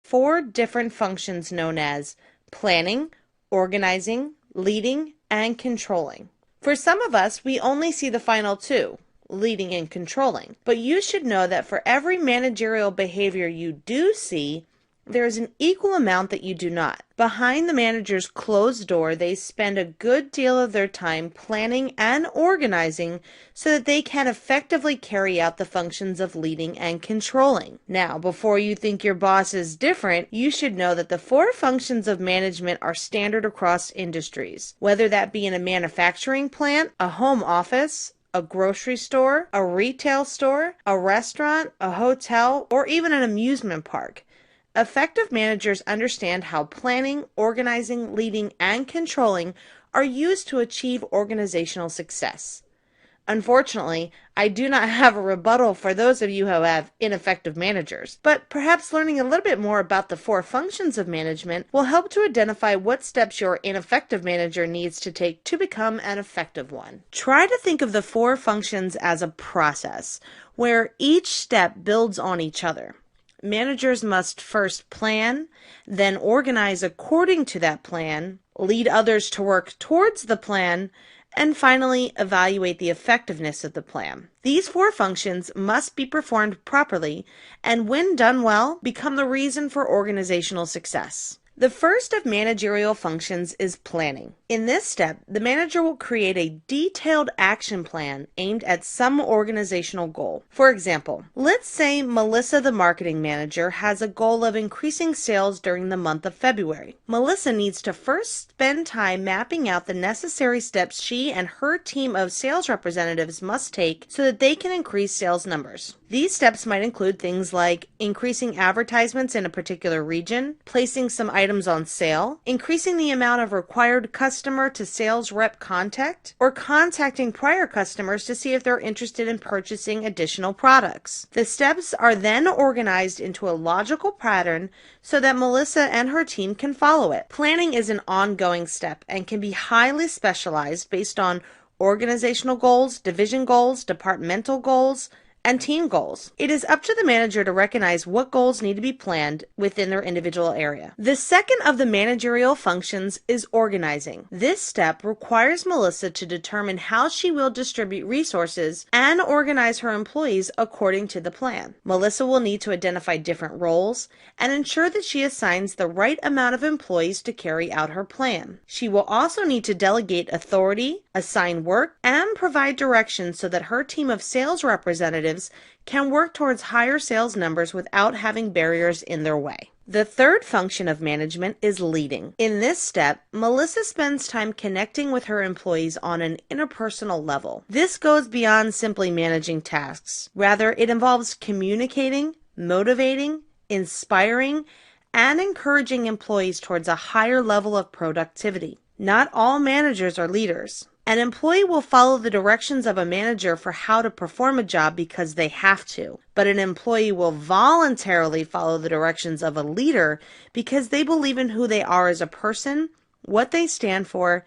4 different functions known as planning, organizing, leading, and controlling. For some of us, we only see the final 2, leading and controlling, but you should know that for every managerial behavior you do see, there is an equal amount that you do not. Behind the manager's closed door, they spend a good deal of their time planning and organizing so that they can effectively carry out the functions of leading and controlling. Now, before you think your boss is different, you should know that the 4 functions of management are standard across industries, whether that be in a manufacturing plant, a home office, a grocery store, a retail store, a restaurant, a hotel, or even an amusement park. Effective managers understand how planning, organizing, leading, and controlling are used to achieve organizational success. Unfortunately, I do not have a rebuttal for those of you who have ineffective managers, but perhaps learning a little bit more about the 4 functions of management will help to identify what steps your ineffective manager needs to take to become an effective one. Try to think of the 4 functions as a process, where each step builds on each other. Managers must first plan, then organize according to that plan, lead others to work towards the plan, and finally evaluate the effectiveness of the plan. These 4 functions must be performed properly and, when done well, become the reason for organizational success. The first of managerial functions is planning. In this step, the manager will create a detailed action plan aimed at some organizational goal. For example, let's say Melissa, the marketing manager, has a goal of increasing sales during the month of February. Melissa needs to first spend time mapping out the necessary steps she and her team of sales representatives must take so that they can increase sales numbers. These steps might include things like increasing advertisements in a particular region, placing some items on sale, increasing the amount of required customer to sales rep contact, or contacting prior customers to see if they're interested in purchasing additional products. The steps are then organized into a logical pattern so that Melissa and her team can follow it. Planning is an ongoing step and can be highly specialized based on organizational goals, division goals, departmental goals, and team goals. It is up to the manager to recognize what goals need to be planned within their individual area. The second of the managerial functions is organizing. This step requires Melissa to determine how she will distribute resources and organize her employees according to the plan. Melissa will need to identify different roles and ensure that she assigns the right amount of employees to carry out her plan. She will also need to delegate authority, assign work, and provide direction so that her team of sales representatives can work towards higher sales numbers without having barriers in their way. The third function of management is leading. In this step, Melissa spends time connecting with her employees on an interpersonal level. This goes beyond simply managing tasks. Rather, it involves communicating, motivating, inspiring, and encouraging employees towards a higher level of productivity. Not all managers are leaders. An employee will follow the directions of a manager for how to perform a job because they have to, but an employee will voluntarily follow the directions of a leader because they believe in who they are as a person, what they stand for,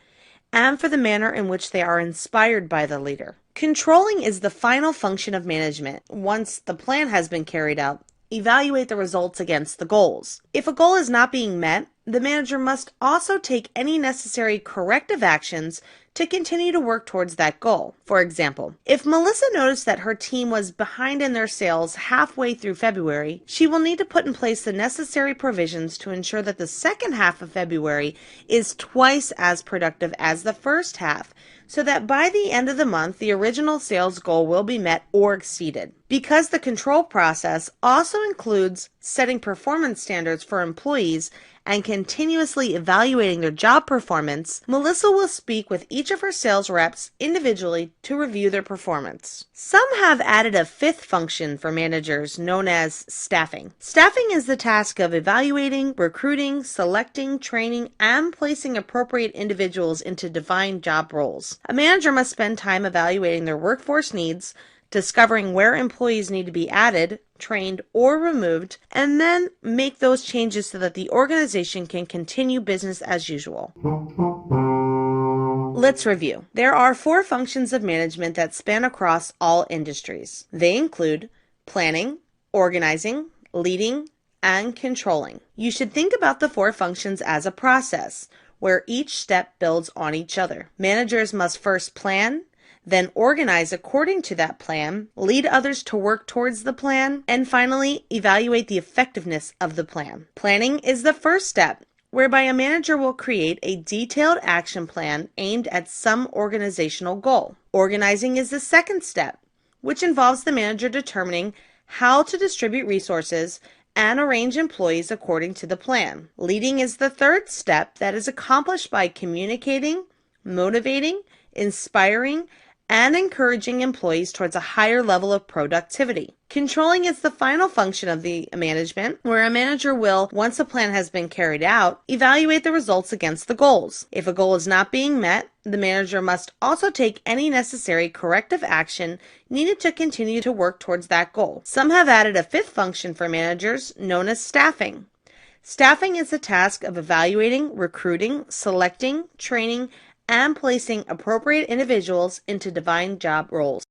and for the manner in which they are inspired by the leader. Controlling is the final function of management. Once the plan has been carried out, evaluate the results against the goals. If a goal is not being met, the manager must also take any necessary corrective actions to continue to work towards that goal. For example, if Melissa noticed that her team was behind in their sales halfway through February, she will need to put in place the necessary provisions to ensure that the second half of February is twice as productive as the first half, so that by the end of the month, the original sales goal will be met or exceeded. Because the control process also includes setting performance standards for employees and continuously evaluating their job performance, Melissa will speak with each of her sales reps individually to review their performance. Some have added a 5th function for managers known as staffing. Staffing is the task of evaluating, recruiting, selecting, training, and placing appropriate individuals into defined job roles. A manager must spend time evaluating their workforce needs, discovering where employees need to be added, trained, or removed, and then make those changes so that the organization can continue business as usual. Let's review. There are 4 functions of management that span across all industries. They include planning, organizing, leading, and controlling. You should think about the four functions as a process where each step builds on each other. Managers must first plan, then organize according to that plan, lead others to work towards the plan, and finally, evaluate the effectiveness of the plan. Planning is the first step, whereby a manager will create a detailed action plan aimed at some organizational goal. Organizing is the second step, which involves the manager determining how to distribute resources and arrange employees according to the plan. Leading is the third step that is accomplished by communicating, motivating, inspiring, and encouraging employees towards a higher level of productivity. Controlling is the final function of the management, where a manager will, once a plan has been carried out, evaluate the results against the goals. If a goal is not being met, the manager must also take any necessary corrective action needed to continue to work towards that goal. Some have added a fifth function for managers, known as staffing. Staffing is the task of evaluating, recruiting, selecting, training, and placing appropriate individuals into defined job roles.